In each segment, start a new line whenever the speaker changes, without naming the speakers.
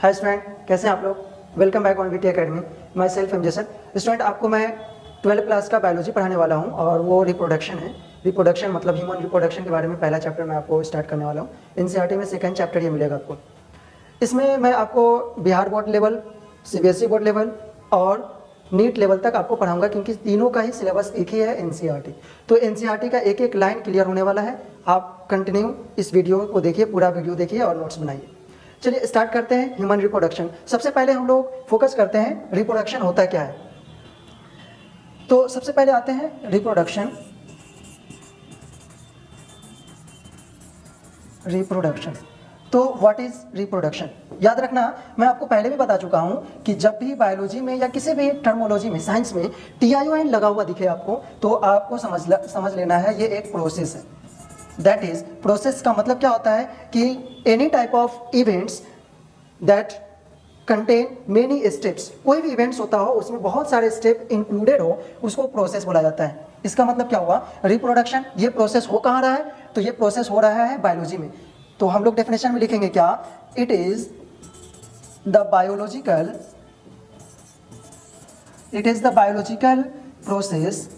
Hi student, कैसे हैं आप लोग। Welcome back on VT academy. Myself am Jason. Student, आपको मैं 12th क्लास का बायोलॉजी पढ़ाने वाला हूं और वो रिप्रोडक्शन है। रिप्रोडक्शन मतलब ह्यूमन रिप्रोडक्शन के बारे में पहला चैप्टर मैं आपको स्टार्ट करने वाला हूं। एनसीईआरटी में सेकंड चैप्टर ये मिलेगा आपको। इसमें मैं आपको Bihar board level, CBSE board level और नीट लेवल तक आपको पढ़ाऊंगा, क्योंकि तीनों का ही सिलेबस एक ही है, एनसीईआरटी। तो एनसीईआरटी का एक एक लाइन क्लियर होने वाला है। आप कंटिन्यू इस वीडियो को देखिए, पूरा वीडियो देखिए और नोट्स बनाइए। चलिए स्टार्ट करते हैं ह्यूमन रिप्रोडक्शन। सबसे पहले हम लोग फोकस करते हैं रिप्रोडक्शन होता क्या है। तो सबसे पहले आते हैं रिप्रोडक्शन। रिप्रोडक्शन तो व्हाट इज रिप्रोडक्शन, याद रखना। मैं आपको पहले भी बता चुका हूं कि जब भी बायोलॉजी में या किसी भी टर्मोलॉजी में, साइंस में TION लगा हुआ दिखे आपको, तो आपको समझ लेना है ये एक प्रोसेस है। दैट इज, प्रोसेस का मतलब क्या होता है कि any type of events that contain many steps. कोई भी इवेंट्स होता हो उसमें बहुत सारे स्टेप इंक्लूडेड हो, उसको प्रोसेस बोला जाता है। इसका मतलब क्या हुआ, रिप्रोडक्शन। ये प्रोसेस हो कहाँ रहा है, तो ये प्रोसेस हो रहा है बायोलॉजी में। तो हम लोग डेफिनेशन में लिखेंगे क्या, it is the biological process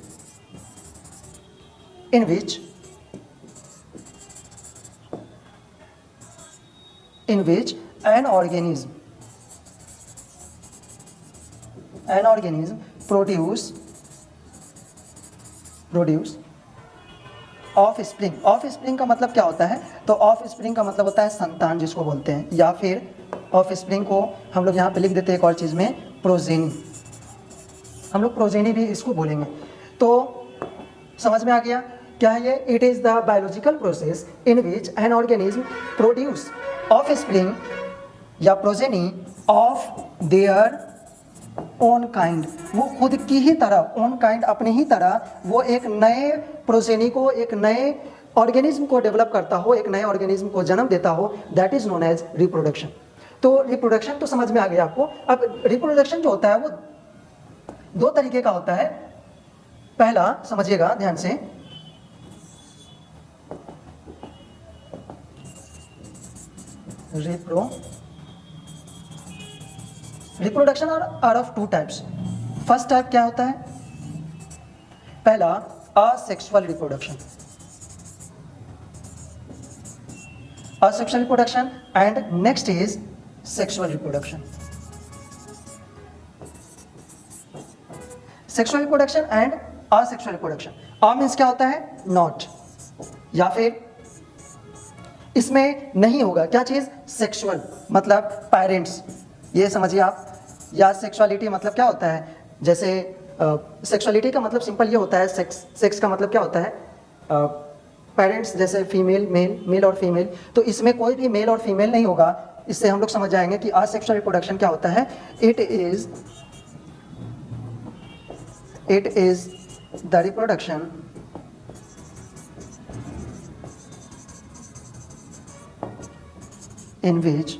in which an organism produce of spring का मतलब क्या होता है, तो ऑफ स्प्रिंग का मतलब होता है संतान, जिसको बोलते हैं, या फिर ऑफ स्प्रिंग को हम लोग यहाँ पे लिख देते हैं एक और चीज़ में, प्रोजेनी। हम लोग प्रोजेनी भी इसको बोलेंगे। तो समझ में आ गया क्या है ये। It is the biological process in which an organism produce offspring या progeny of their own kind. वो खुद की ही तरह, ओन काइंड अपने ही तरह, वो एक नए प्रोजेनी को, एक नए ऑर्गेनिज्म को डेवलप करता हो, एक नए ऑर्गेनिज्म को जन्म देता हो। That is known as reproduction. तो रिप्रोडक्शन तो समझ में आ गया आपको। अब रिप्रोडक्शन जो होता है वो दो तरीके का होता है। पहला समझिएगा ध्यान से, reproduction are of two types. First type क्या होता है, पहला asexual reproduction. Asexual reproduction and next is sexual reproduction. Sexual reproduction and asexual reproduction. A means क्या होता है, नॉट, या फिर इसमें नहीं होगा क्या चीज, सेक्सुअल मतलब पेरेंट्स, ये समझिए आप। या सेक्सुअलिटी मतलब क्या होता है, जैसे सेक्सुअलिटी का मतलब सिंपल ये होता है, सेक्स का मतलब क्या होता है, पेरेंट्स, जैसे फीमेल मेल, मेल और फीमेल। तो इसमें कोई भी मेल और फीमेल नहीं होगा। इससे हम लोग समझ जाएंगे कि असेक्सुअल रिप्रोडक्शन क्या होता है। It is the reproduction in which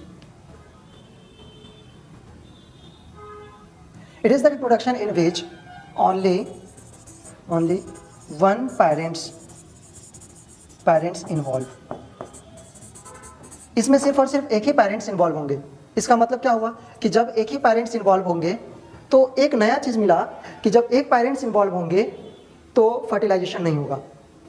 it is the reproduction in which only one parents involve। इसमें सिर्फ और सिर्फ एक ही पेरेंट्स इन्वॉल्व होंगे। इसका मतलब क्या हुआ कि जब एक ही पेरेंट्स इन्वॉल्व होंगे तो एक नया चीज़ मिला कि जब एक पेरेंट्स इन्वॉल्व होंगे तो फर्टिलाइजेशन नहीं होगा।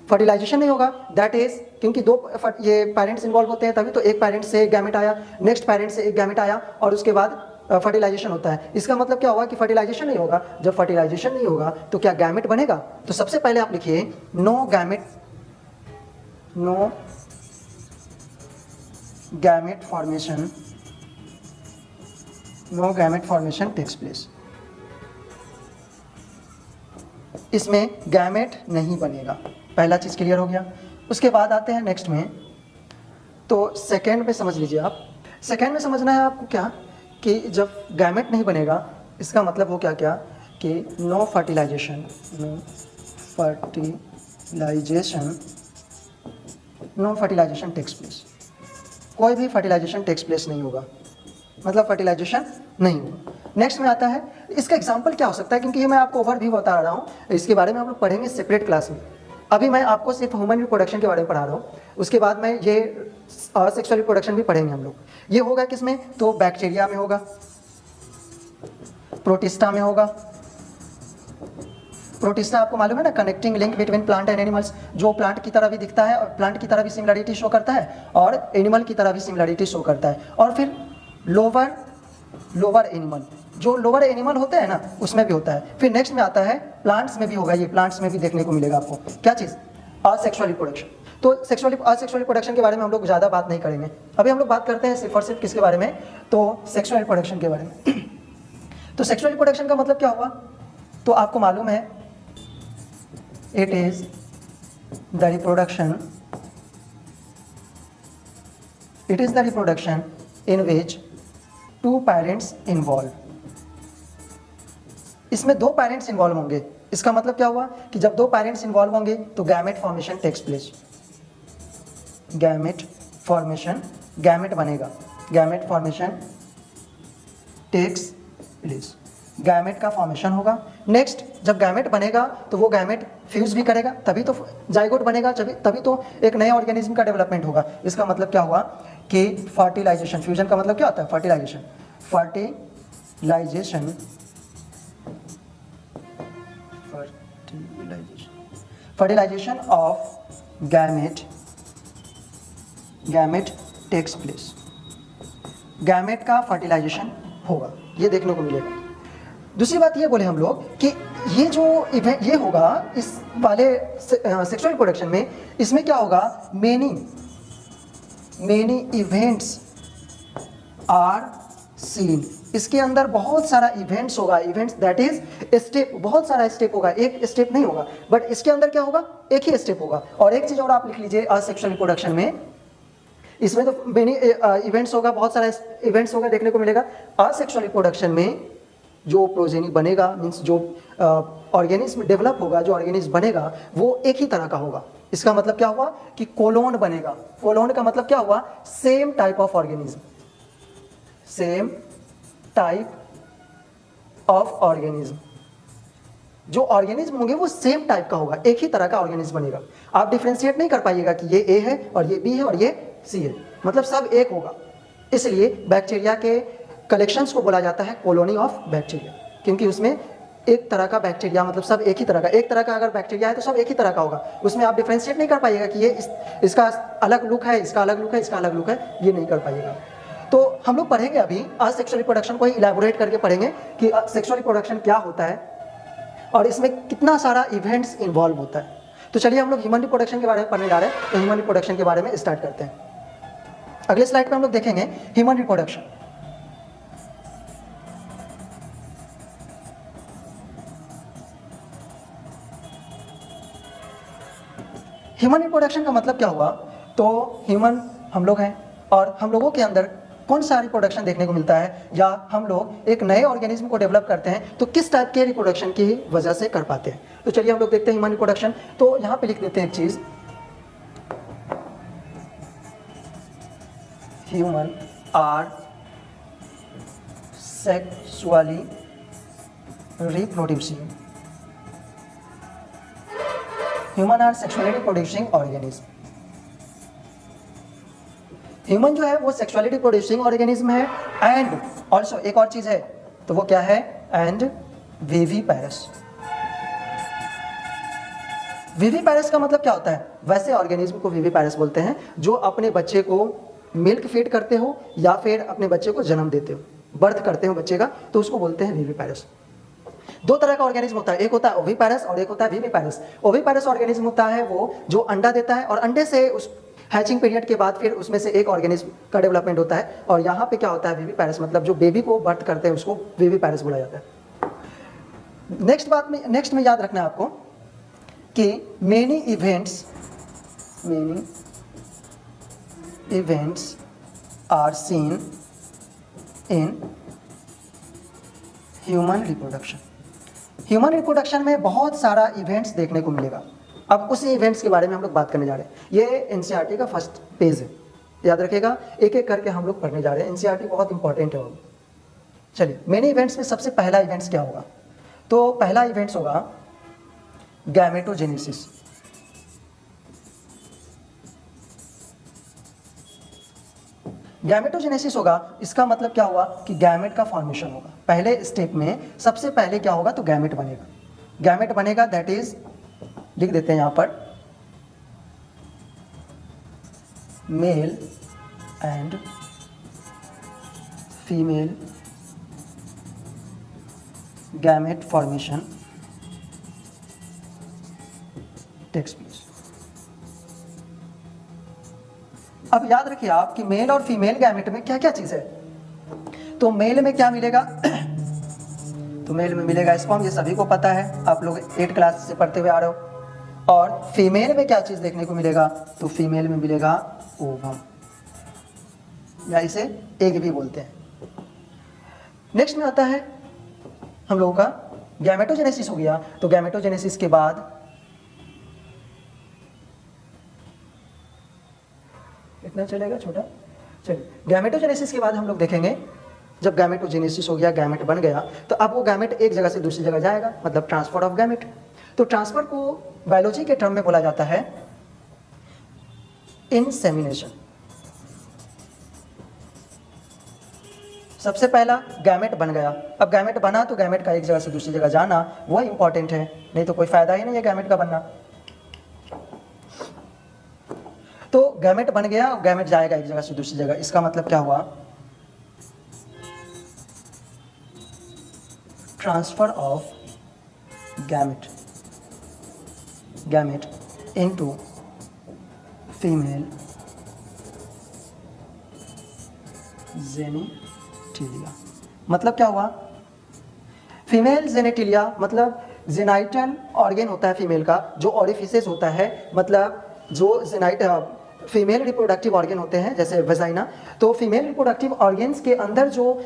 फर्टिलाइजेशन नहीं होगा, दैट इज, क्योंकि दो ये पेरेंट्स इन्वॉल्व होते हैं तभी तो एक पेरेंट्स से एक गैमेट आया, नेक्स्ट पेरेंट्स से एक गैमेट आया और उसके बाद फर्टिलाइजेशन होता है। इसका मतलब क्या हुआ कि फर्टिलाइजेशन नहीं होगा। जब फर्टिलाइजेशन नहीं होगा तो क्या गैमेट बनेगा। तो सबसे पहले आप लिखिए no gamete formation takes place. इसमें गैमेट नहीं बनेगा। पहला चीज़ क्लियर हो गया। उसके बाद आते हैं नेक्स्ट में। तो सेकेंड में समझ लीजिए आप। सेकेंड में समझना है आपको क्या, कि जब गैमेट नहीं बनेगा इसका मतलब हो क्या कि नो फर्टिलाइजेशन टेक्स प्लेस। कोई भी फर्टिलाइजेशन टेक्स प्लेस नहीं होगा, मतलब फर्टिलाइजेशन नहीं होगा। नेक्स्ट में आता है, इसका एग्जांपल क्या हो सकता है, क्योंकि ये मैं आपको ओवरव्यू बता रहा हूँ, इसके बारे में हम लोग पढ़ेंगे सेपरेट क्लास में। अभी मैं आपको सिर्फ ह्यूमन रिप्रोडक्शन के बारे में पढ़ा रहा हूँ, उसके बाद में ये सेक्सुअल रिप्रोडक्शन भी पढ़ेंगे हम लोग। ये होगा किसमें? तो बैक्टीरिया में होगा, प्रोटिस्टा में होगा। प्रोटिस्टा आपको मालूम है ना, connecting link between plant and animals, जो प्लांट की तरह भी दिखता है और प्लांट की तरह भी सिमिलरिटी शो करता है और एनिमल की तरह भी सिमिलरिटी शो करता है। और फिर लोअर एनिमल, जो लोअर एनिमल होता है ना उसमें भी होता है। फिर नेक्स्ट में आता है प्लांट्स में भी होगा, ये प्लांट्स में भी देखने को मिलेगा आपको। क्या चीज़? Asexual reproduction. तो असेक्सुअल रिप्रोडक्शन के बारे में हम लोग ज़्यादा बात नहीं करेंगे, अभी हम लोग बात करते हैं सिर्फ और सिर्फ किसके बारे में? तो सेक्सुअल रिप्रोडक्शन के बारे में। तो सेक्सुअल रिप्रोडक्शन का मतलब क्या हुआ? तो आपको मालूम है, it is the reproduction in which two parents involve. इसमें दो पेरेंट्स इन्वॉल्व होंगे। इसका मतलब क्या हुआ कि जब दो पेरेंट्स इन्वॉल्व होंगे तो gamete formation takes place. Gamete formation, gamete बनेगा, gamete formation takes place, gamete का फॉर्मेशन होगा। नेक्स्ट, जब गैमेट बनेगा तो वो गैमेट फ्यूज भी करेगा, तभी तो जाइगोट बनेगा, तभी तो एक नए ऑर्गेनिज्म का डेवलपमेंट होगा। इसका मतलब क्या हुआ कि फर्टिलाइजेशन, फ्यूजन का मतलब क्या होता है? Fertilisation, fertilisation fertilisation of gamete takes place. Gamete का फर्टिलाइजेशन होगा, ये देखने को मिलेगा। दूसरी बात ये बोले हम लोग कि ये जो इवेंट ये होगा इस वाले सेक्सुअल रिप्रोडक्शन में, इसमें क्या होगा? Many events are seen. इसके अंदर बहुत सारा इवेंट्स होगा, इवेंट्स दैट इज स्टेप, बहुत सारा स्टेप होगा, एक स्टेप नहीं होगा, बट इसके अंदर क्या होगा? एक ही स्टेप होगा। और एक चीज और आप लिख लीजिए असेक्सुअल रिप्रोडक्शन में, इसमें तो मेनी इवेंट्स होगा, बहुत सारा इवेंट्स होगा देखने को मिलेगा। असेक्सुअल रिप्रोडक्शन में जो प्रोजेनी बनेगा, मीन्स जो ऑर्गेनिज्म डेवलप होगा, जो ऑर्गेनिज्म बनेगा वो एक ही तरह का होगा। इसका मतलब क्या हुआ कि कोलोन बनेगा। कोलोन का मतलब क्या हुआ? Same type of organism, same type of organism. जो ऑर्गेनिज्म होंगे वो सेम टाइप का होगा, एक ही तरह का ऑर्गेनिज्म बनेगा। आप डिफ्रेंशिएट नहीं कर पाइएगा कि ये ए है और ये बी है और ये सी है, मतलब सब एक होगा। इसलिए बैक्टीरिया के कलेक्शंस को बोला जाता है कॉलोनी ऑफ बैक्टीरिया, क्योंकि उसमें एक तरह का बैक्टीरिया, मतलब सब एक ही तरह का, एक तरह का अगर बैक्टीरिया है तो सब एक ही तरह का होगा। उसमें आप डिफ्रेंशिएट नहीं कर पाइएगा कि ये इसका अलग लुक है, इसका अलग लुक है, इसका अलग लुक है, ये नहीं कर पाइएगा। तो हम लोग पढ़ेंगे अभी असेक्सुअल रिप्रोडक्शन को ही इलैबोरेट करके पढ़ेंगे कि सेक्सुअल रिप्रोडक्शन क्या होता है और इसमें कितना सारा इवेंट्स इन्वॉल्व होता है। तो चलिए हम लोग ह्यूमन रिप्रोडक्शन के बारे में पढ़ने जा रहे हैं, तो ह्यूमन रिप्रोडक्शन के बारे में स्टार्ट करते हैं। अगले स्लाइड पे हम लोग देखेंगे ह्यूमन रिप्रोडक्शन। ह्यूमन रिप्रोडक्शन का मतलब क्या हुआ? तो ह्यूमन हम लोग हैं और हम लोगों के अंदर कौन सा रिप्रोडक्शन देखने को मिलता है, या हम लोग एक नए ऑर्गेनिज्म को डेवलप करते हैं तो किस टाइप के रिप्रोडक्शन की वजह से कर पाते हैं। तो चलिए हम लोग देखते हैं ह्यूमन रिप्रोडक्शन। तो यहाँ पे लिख देते हैं एक चीज, human are sexually reproducing, human are sexually reproducing organism. Human जो है वो सेक्सुअलिटी प्रोड्यूसिंग ऑर्गेनिज्म है, एंड ऑल्सो एक और चीज है, तो वो क्या है? And viviparous. विविपैरस का मतलब क्या होता है? वैसे ऑर्गेनिज्म को विविपैरस बोलते हैं जो अपने बच्चे को मिल्क फीड करते हो या फिर अपने बच्चे को जन्म देते हो, बर्थ करते हो बच्चे का, तो उसको बोलते हैं विविपैरस। दो तरह का ऑर्गेनिज्म होता है, एक होता है ओविपैरस और एक होता है विविपैरस। ओविपैरस ऑर्गेनिज्म होता है वो जो अंडा देता है और अंडे से उस हैचिंग पीरियड के बाद फिर उसमें से एक ऑर्गेनिज्म का डेवलपमेंट होता है। और यहाँ पे क्या होता है? विविपैरस, मतलब जो बेबी को बर्थ करते हैं उसको विविपैरस बोला जाता है। नेक्स्ट में याद रखना है आपको कि many events are seen in human reproduction. Human reproduction में बहुत सारा इवेंट्स देखने को मिलेगा। अब उसी इवेंट्स के बारे में हम लोग बात करने जा रहे हैं। ये एनसीईआरटी का फर्स्ट पेज है, याद रखिएगा, एक एक करके हम लोग पढ़ने जा रहे हैं। एनसीईआरटी बहुत इंपॉर्टेंट है। चलिए, मेनी इवेंट्स में सबसे पहला इवेंट्स क्या होगा? तो पहला इवेंट्स होगा गैमेटोजेनेसिस। गैमेटोजेनेसिस होगा, इसका मतलब क्या हुआ कि गैमेट का फॉर्मेशन होगा। पहले स्टेप में सबसे पहले क्या होगा, तो गैमेट बनेगा। गैमेट बनेगा, दैट इज, लिख देते हैं यहां पर, male and female gamete formation takes place. अब याद रखिए आप कि मेल और फीमेल गैमेट में क्या क्या चीज है। तो मेल में क्या मिलेगा तो मेल में मिलेगा स्पर्म, ये सभी को पता है, आप लोग 8 क्लास से पढ़ते हुए आ रहे हो। और फीमेल में क्या चीज देखने को मिलेगा, तो फीमेल में मिलेगा ओवम, या इसे एग भी बोलते हैं। नेक्स्ट में आता है हम लोगों का गैमेटोजेनेसिस हो गया। तो गैमेटोजेनेसिस के बाद इतना चलेगा छोटा, चलिए गैमेटोजेनेसिस के बाद हम लोग देखेंगे, जब गैमेटोजेनेसिस हो गया, गैमेट बन गया, तो अब वो गैमेट एक जगह से दूसरी जगह जाएगा, मतलब ट्रांसफर ऑफ गैमेट। तो ट्रांसफर को बायोलॉजी के टर्म में बोला जाता है इंसेमिनेशन। सबसे पहला गैमेट बन गया, अब गैमेट बना तो गैमेट का एक जगह से दूसरी जगह जाना वो इंपॉर्टेंट है, नहीं तो कोई फायदा ही नहीं है गैमेट का बनना। तो गैमेट बन गया, गैमेट जाएगा एक जगह से दूसरी जगह, इसका मतलब क्या हुआ, transfer of gamete into female genitalia. मतलब क्या हुआ, फीमेल जेनिटिलिया मतलब जेनाइटल ऑर्गेन होता है फीमेल का, जो ऑरिफिसेस होता है, मतलब जो फीमेल रिप्रोडक्टिव ऑर्गेन होते हैं जैसे वेजाइना, तो फीमेल रिप्रोडक्टिव ऑर्गेन्स के अंदर जो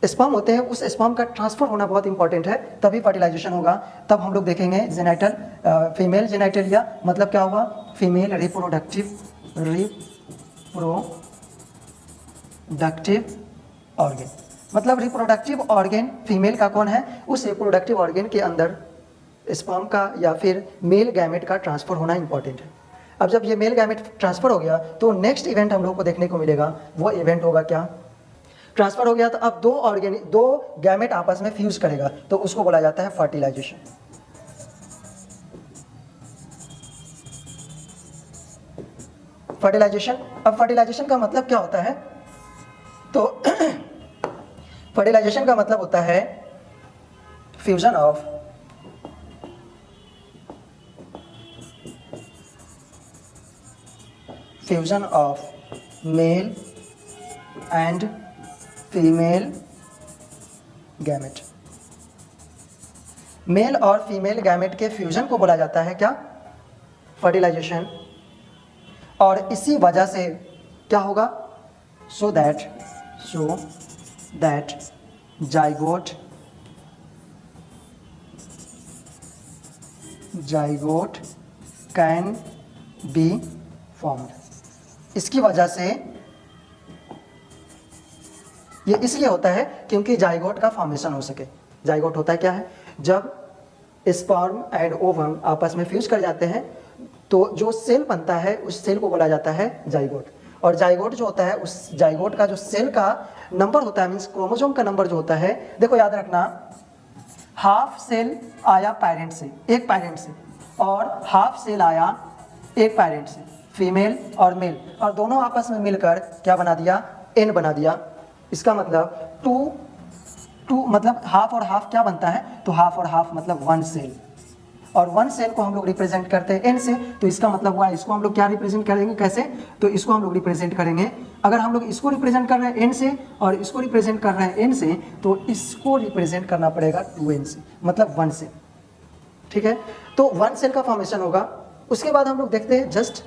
स्पर्म होते हैं उस स्पर्म का ट्रांसफर होना बहुत इंपॉर्टेंट है, तभी फर्टिलाइजेशन होगा। तब हम लोग देखेंगे जेनाइटल फीमेल जेनाइटलिया, मतलब क्या हुआ, फीमेल रिप्रोडक्टिव ऑर्गेन, मतलब रिप्रोडक्टिव ऑर्गेन फीमेल का कौन है, उस रिप्रोडक्टिव ऑर्गेन के अंदर स्पर्म का या फिर मेल गैमेट का ट्रांसफर होना इंपॉर्टेंट है। अब जब ये मेल गैमेट ट्रांसफर हो गया तो नेक्स्ट इवेंट हम लोग को देखने को मिलेगा, वो इवेंट होगा क्या, ट्रांसफर हो गया तो अब दो गैमेट आपस में फ्यूज करेगा, तो उसको बोला जाता है फर्टिलाइजेशन। अब फर्टिलाइजेशन का मतलब क्या होता है, तो फर्टिलाइजेशन का मतलब होता है fusion of male and female gamete. Male और फीमेल गैमेट के फ्यूजन को बोला जाता है क्या, फर्टिलाइजेशन। और इसी वजह से क्या होगा, so that zygote can be formed. इसकी वजह से ये इसलिए होता है क्योंकि जाइगोट का फॉर्मेशन हो सके। जाइगोट होता है क्या है, जब स्पर्म एंड ओवम आपस में फ्यूज कर जाते हैं तो जो सेल बनता है उस सेल को बोला जाता है जाइगोट। और जाइगोट जो होता है, उस जाइगोट का जो सेल का नंबर होता है, मीन्स क्रोमोसोम का नंबर जो होता है, देखो याद रखना, हाफ सेल आया पेरेंट से, एक पेरेंट से, और हाफ सेल आया एक पेरेंट से, फीमेल और मेल, और दोनों आपस में मिलकर क्या बना दिया, एन बना दिया। इसका मतलब टू मतलब हाफ और हाफ क्या बनता है, तो हाफ और हाफ मतलब वन सेल, और वन सेल को हम लोग रिप्रेजेंट करते हैं एन से, तो इसका मतलब हुआ इसको हम लोग क्या रिप्रेजेंट करेंगे, कैसे, तो इसको हम लोग रिप्रेजेंट करेंगे, अगर हम लोग इसको रिप्रेजेंट कर रहे हैं एन से और इसको रिप्रेजेंट कर रहे हैं एन से, तो इसको रिप्रेजेंट करना पड़ेगा 2n से, मतलब वन सेल। ठीक है, तो वन सेल का फॉर्मेशन होगा। उसके बाद हम लोग देखते हैं जस्ट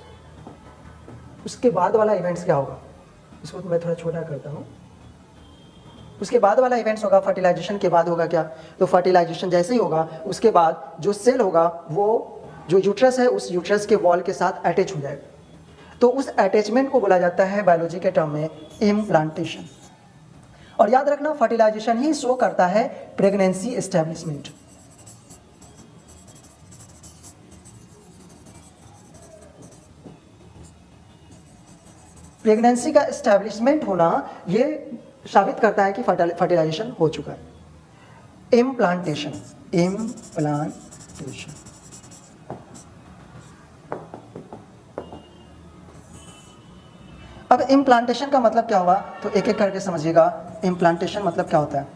उसके बाद वाला इवेंट्स क्या होगा, इसको तो मैं थोड़ा छोटा करता हूँ। उसके बाद वाला इवेंट्स होगा, फर्टिलाइजेशन के बाद होगा क्या, तो फर्टिलाइजेशन जैसे ही होगा उसके बाद जो सेल होगा वो जो यूट्रस है उस यूट्रस के वॉल के साथ अटैच हो जाएगा, तो उस अटैचमेंट को बोला जाता है बायोलॉजी के टर्म में इम्प्लांटेशन। और याद रखना, फर्टिलाइजेशन ही शो करता है प्रेगनेंसी एस्टेब्लिशमेंट। प्रेगनेंसी का एस्टैब्लिशमेंट होना ये साबित करता है कि फर्टिलाइजेशन हो चुका है। इम्प्लांटेशन, इम्प्लांटेशन अब इम्प्लांटेशन का मतलब क्या हुआ तो एक एक करके समझिएगा। इम्प्लांटेशन मतलब क्या होता है?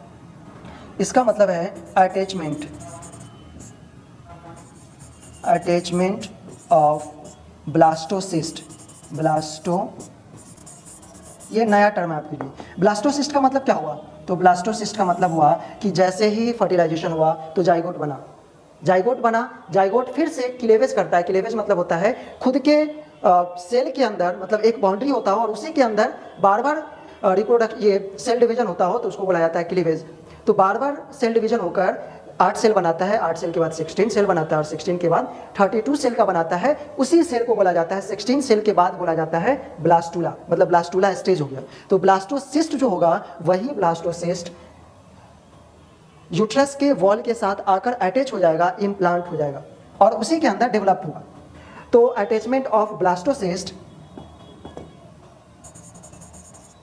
इसका मतलब है अटैचमेंट, अटैचमेंट ऑफ ब्लास्टोसिस्ट, ये नया टर्म है आपके लिए। ब्लास्टोसिस्ट का मतलब क्या हुआ? तो ब्लास्टोसिस्ट का मतलब हुआ कि जैसे ही फर्टिलाइजेशन हुआ तो जाइगोट बना, जाइगोट फिर से क्लीवेज करता है। क्लीवेज मतलब होता है खुद के सेल के अंदर, मतलब एक बाउंड्री होता हो और उसी के अंदर बार बार ये सेल डिवीजन होता हो तो उसको बोला जाता है क्लीवेज। तो बार बार सेल डिवीजन होकर 8 सेल बनाता है, 8 सेल के बाद 16 सेल बनाता है और 16 के बाद 32 सेल का बनाता है। उसी सेल को बोला जाता है, 16 सेल के बाद बोला जाता है ब्लास्टूला, मतलब ब्लास्टूला स्टेज हो गया। तो ब्लास्टोसिस्ट जो होगा वही ब्लास्टोसिस्ट यूट्रस के वॉल के साथ आकर अटैच हो जाएगा, इम्प्लांट हो जाएगा और उसी के अंदर डेवलप होगा। तो attachment of blastocyst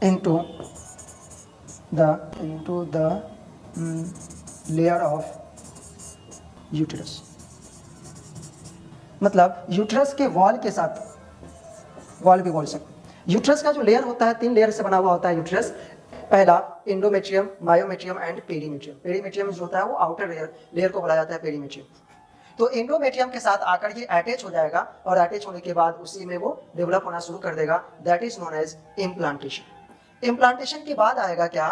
into the layer of uterus, मतलब यूट्रस के वॉल के साथ, वॉल भी बोल सकते। यूट्रस का जो लेयर होता है 3 लेयर से बना हुआ होता है यूट्रस। पहला endometrium, myometrium and perimetrium. Perimetrium जो होता है वो आउटर लेयर को बोला जाता है पेरीमेट्रियम। तो एंडोमेट्रियम के साथ आकर ये अटैच हो जाएगा और अटैच होने के बाद उसी में वो डेवलप होना शुरू कर देगा। That is known as implantation. Implantation के बाद आएगा क्या?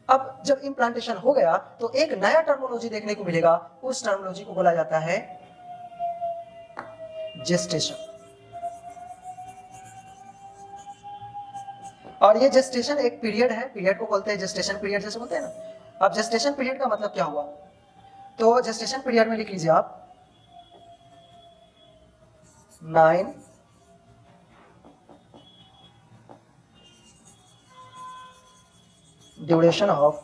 अब जब इम्प्लांटेशन हो गया तो एक नया टर्मिनोलॉजी देखने को मिलेगा, उस टर्मिनोलॉजी को बोला जाता है जेस्टेशन। और ये जेस्टेशन एक पीरियड है, पीरियड को बोलते हैं जेस्टेशन पीरियड, जैसे बोलते हैं ना। अब जेस्टेशन पीरियड का मतलब क्या हुआ? तो जेस्टेशन पीरियड में लिख लीजिए आप 9 duration of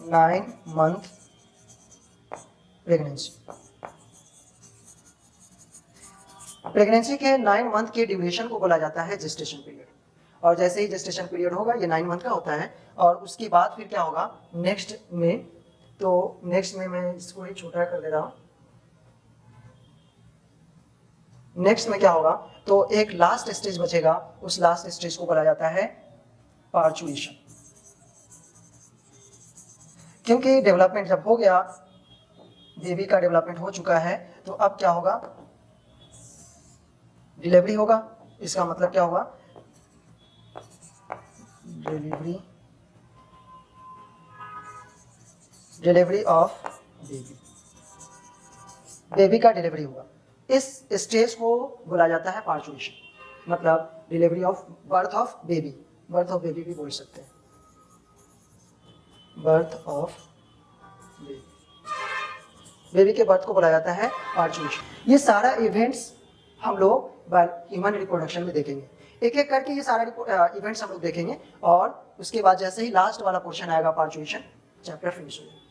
9 month pregnancy. Pregnancy के 9 मंथ के ड्यूरेशन को बोला जाता है जेस्टेशन पीरियड। और जैसे ही जेस्टेशन पीरियड होगा, ये 9 मंथ का होता है, और उसके बाद फिर क्या होगा नेक्स्ट में? तो नेक्स्ट में मैं इसको ही छोटा कर दे रहा हूं। नेक्स्ट में क्या होगा? तो एक लास्ट स्टेज बचेगा, उस लास्ट स्टेज को बोला जाता है पार्चुएशन। क्योंकि डेवलपमेंट जब हो गया, बेबी का डेवलपमेंट हो चुका है, तो अब क्या होगा? डिलीवरी होगा। इसका मतलब क्या होगा? डिलीवरी ऑफ बेबी, बेबी का डिलीवरी होगा। इस स्टेज को बोला जाता है पार्चुएशन, मतलब delivery of birth of baby. Birth of baby भी बोल सकते हैं, बर्थ ऑफ बेबी। बेबी के बर्थ को बोला जाता है पार्चुएशन। ये सारा इवेंट्स हम लोग ह्यूमन रिप्रोडक्शन में देखेंगे, एक एक करके ये सारा इवेंट्स हम लोग देखेंगे। और उसके बाद जैसे ही लास्ट वाला पोर्शन आएगा पार्चुएशन, चैप्टर फिनिश हो जाएगा।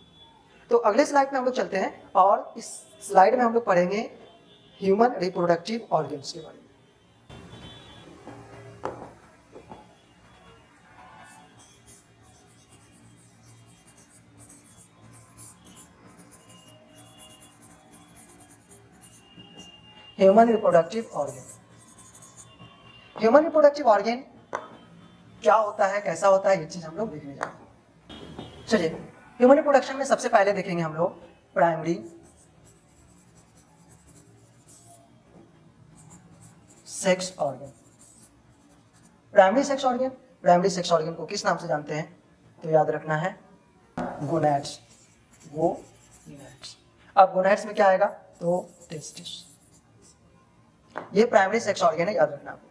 तो अगले स्लाइड में हम लोग चलते हैं और इस स्लाइड में हम लोग पढ़ेंगे ह्यूमन रिप्रोडक्टिव ऑर्गन्स के बारे में। Human reproductive organ. Human reproductive organ क्या होता है, कैसा होता है, ये चीज हम लोग देखने जा रहे हैं। चलिए, ह्यूमन रिप्रोडक्शन में सबसे पहले देखेंगे हम लोग primary sex organ. Primary sex organ, primary sex organ को किस नाम से जानते हैं? तो याद रखना है गोनैड्स, गोनैड्स। अब गोनैड्स में क्या आएगा? तो टेस्टिस। ये प्राइमरी सेक्स ऑर्गन है, याद रखना आपको।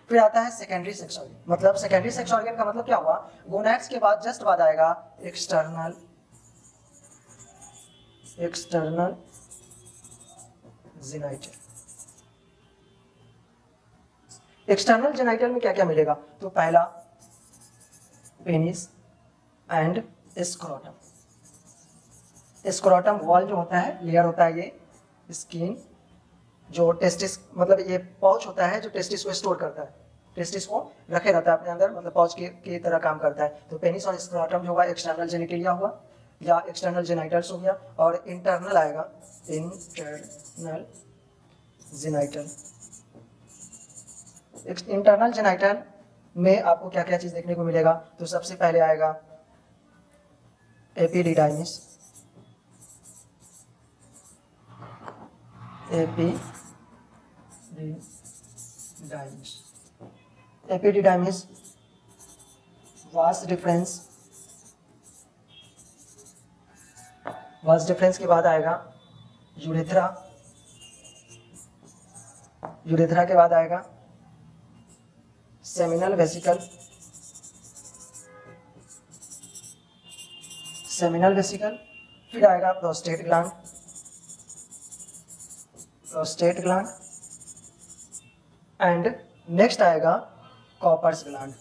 फिर आता है सेकेंडरी सेक्स ऑर्गन, मतलब सेकेंडरी सेक्स ऑर्गन का मतलब क्या हुआ? गोनैड्स के बाद जस्ट बाद आएगा एक्सटर्नल जेनाइटल। एक्सटर्नल जेनाइटल में क्या क्या मिलेगा? तो पहला penis and scrotum. Scrotum wall जो होता है, लेयर होता है ये स्किन, जो टेस्टिस, मतलब ये पाउच होता है जो टेस्टिस को स्टोर करता है। टेस्टिस को रखे रहता है अपने अंदर, मतलब पाउच की तरह काम करता है। तो पेनिस और स्क्रोटम जो होगा एक्सटर्नल जेनिटलिया हुआ या एक्सटर्नल जेनाइटल्स हो गया, और इंटरनल आएगा इंटरनल जेनाइटल। इंटरनल जेनाइटल में आपको क्या क्या चीज देखने को मिलेगा, तो सबसे पहले आएगा एपिडिडाइमिस, एपिडिडाइमिस वास डिफरेंस के बाद आएगा यूरेथ्रा, यूरेथ्रा के बाद आएगा सेमिनल वेसिकल, सेमिनल वेसिकल, फिर आएगा prostate gland, prostate gland, and next आएगा कॉपर्स ग्लैंड,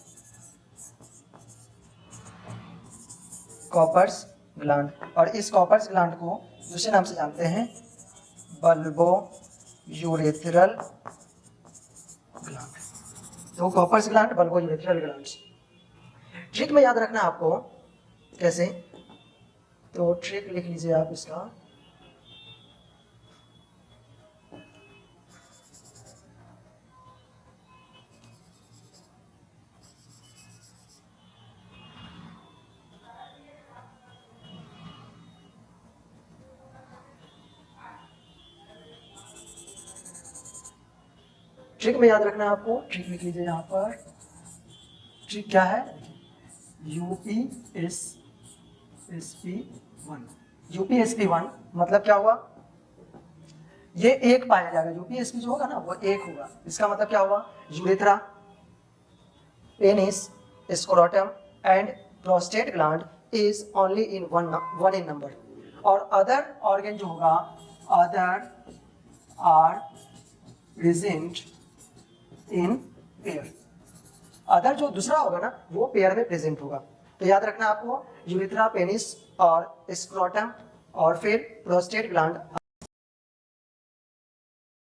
कॉपर्स ग्लैंड। और इस कॉपर्स ग्लैंड को दूसरे नाम से जानते हैं बल्बो यूरेथ्रल ग्लैंड। तो Cowper's gland, bulbo urethral gland. Trick में याद रखना आपको कैसे, तो ट्रिक लिख लीजिए आप इसका, ट्रिक में याद रखना आपको, ट्रिक लिख लीजिए यहाँ पर। ट्रिक क्या है, यूपीएसपी1, यूपीएसपी1 मतलब क्या हुआ, ये एक पाया जाएगा, यूपीएसपी जो होगा ना वो एक होगा। इसका मतलब क्या हुआ, urethra, penis, scrotum and prostate gland is only in one in number, और अदर ऑर्गन जो होगा, other are present in pair, other जो दूसरा होगा ना वो पेयर में प्रेजेंट होगा। तो याद रखना आपको, यूरेथ्रा, पेनिस और स्क्रोटम और फिर प्रोस्टेट ग्लैंड